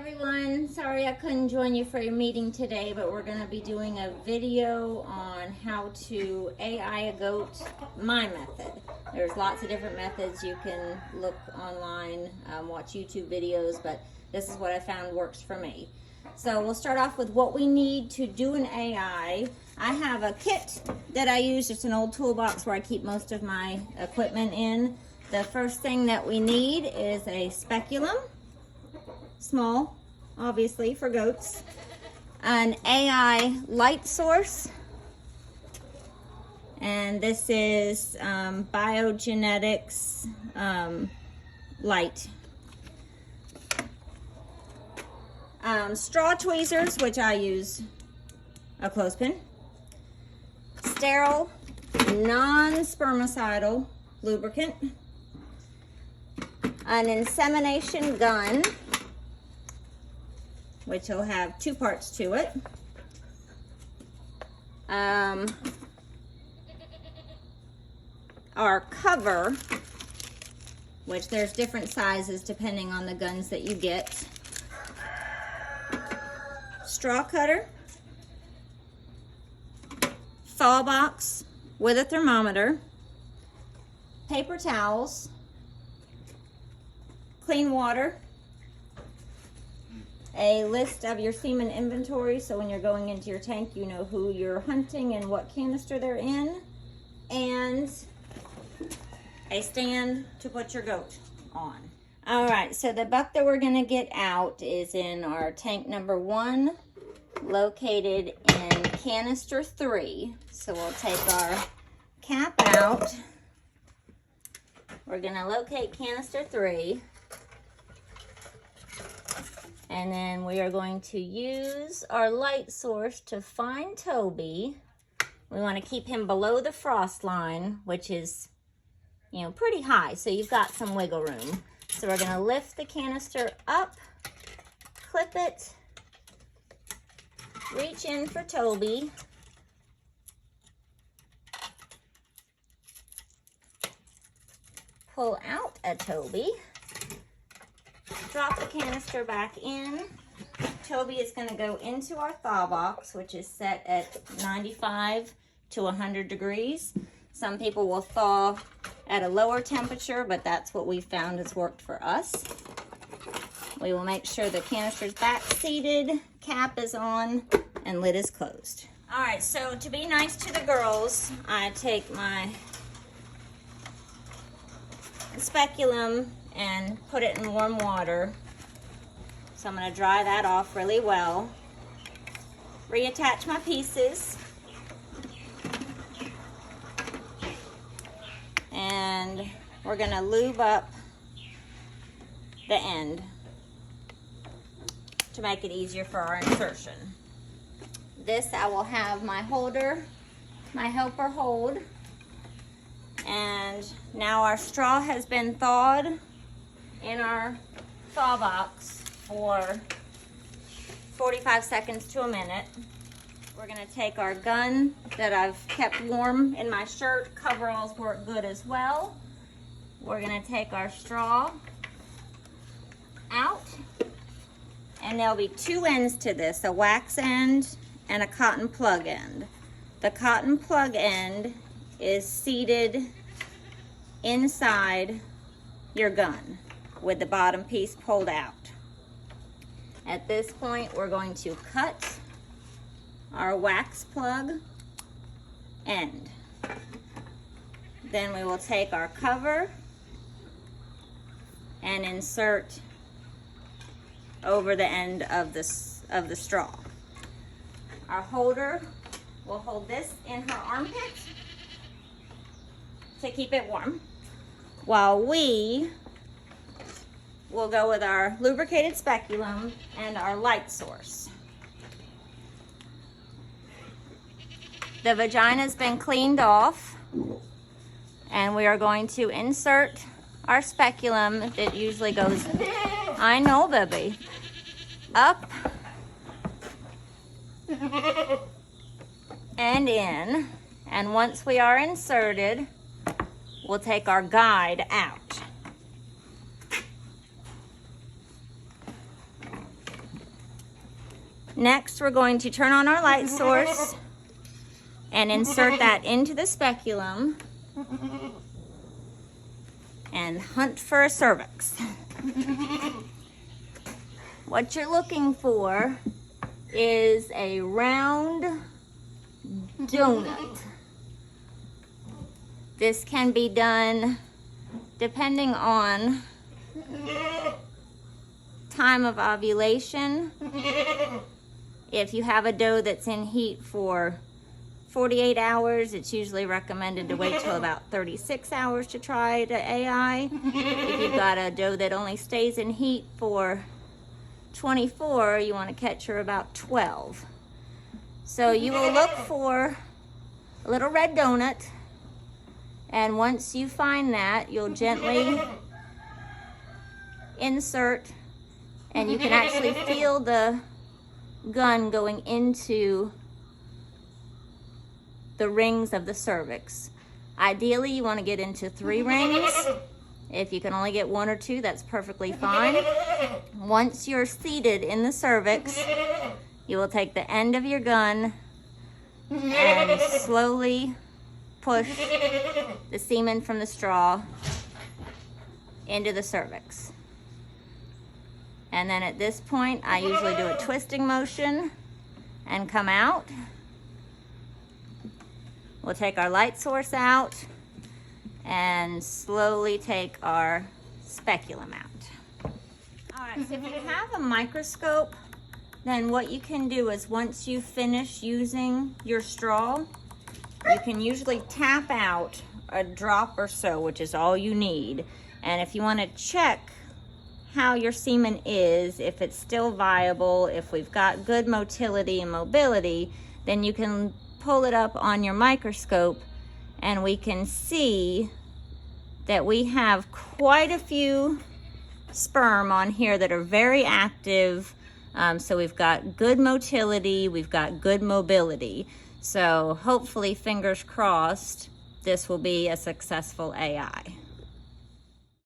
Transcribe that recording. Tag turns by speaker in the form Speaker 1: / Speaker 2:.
Speaker 1: everyone. Sorry I couldn't join you for a meeting today, but we're going to be doing a video on how to AI a goat, my method. There's lots of different methods. You can look online, watch YouTube videos, but this is what I found works for me. So we'll start off with what we need to do an AI. I have a kit that I use, just an old toolbox where I keep most of my equipment in. The first thing that we need is a speculum. Small, obviously, for goats. An AI light source. And this is Biogenetics light. Straw tweezers, which I use a clothespin. Sterile, non-spermicidal lubricant. An insemination gun, which will have two parts to it. Our cover, which there's different sizes depending on the guns that you get. Straw cutter. Thaw box with a thermometer. Paper towels. Clean water. A list of your semen inventory, so when you're going into your tank, you know who you're hunting and what canister they're in. And a stand to put your goat on. All right, so the buck that we're gonna get out is in our tank number 1, located in canister 3. So we'll take our cap out. We're gonna locate canister 3. And then we are going to use our light source to find Toby. We want to keep him below the frost line, which is, you know, pretty high. So you've got some wiggle room. So we're going to lift the canister up, clip it, reach in for Toby. Pull out a Toby. Drop the canister back in. Toby is going to go into our thaw box, which is set at 95 to 100 degrees. Some people will thaw at a lower temperature, but that's what we found has worked for us. We will make sure the canister is back seated, cap is on, and lid is closed. All right, so to be nice to the girls, I take my speculum and put it in warm water. So I'm going to dry that off really well. Reattach my pieces. And we're going to lube up the end to make it easier for our insertion. This I will have my holder, my helper hold. And now our straw has been thawed in our thaw box for 45 seconds to a minute. We're gonna take our gun that I've kept warm in my shirt. Coveralls work good as well. We're gonna take our straw out, and there'll be two ends to this, a wax end and a cotton plug end. The cotton plug end is seated inside your gun with the bottom piece pulled out. At this point, we're going to cut our wax plug end. Then we will take our cover and insert over the end of the straw. Our holder will hold this in her armpit to keep it warm, while we will go with our lubricated speculum and our light source. The vagina's been cleaned off, and we are going to insert our speculum. It usually goes, I know, baby, up and in. And once we are inserted, we'll take our guide out. Next, we're going to turn on our light source and insert that into the speculum and hunt for a cervix. What you're looking for is a round donut. This can be done depending on time of ovulation. If you have a doe that's in heat for 48 hours, it's usually recommended to wait till about 36 hours to try the AI. If you've got a doe that only stays in heat for 24, you want to catch her about 12. So you will look for a little red donut, and once you find that, you'll gently insert, and you can actually feel the gun going into the rings of the cervix. Ideally, you want to get into 3 rings. If you can only get 1 or 2, that's perfectly fine. Once you're seated in the cervix, you will take the end of your gun and slowly push the semen from the straw into the cervix. And then at this point, I usually do a twisting motion and come out. We'll take our light source out and slowly take our speculum out. All right, so if you have a microscope, then what you can do is once you finish using your straw, you can usually tap out a drop or so, which is all you need. And if you want to check how your semen is, if it's still viable, if we've got good motility and mobility, then you can pull it up on your microscope and we can see that we have quite a few sperm on here that are very active. So we've got good motility, we've got good mobility. So hopefully, fingers crossed, this will be a successful AI.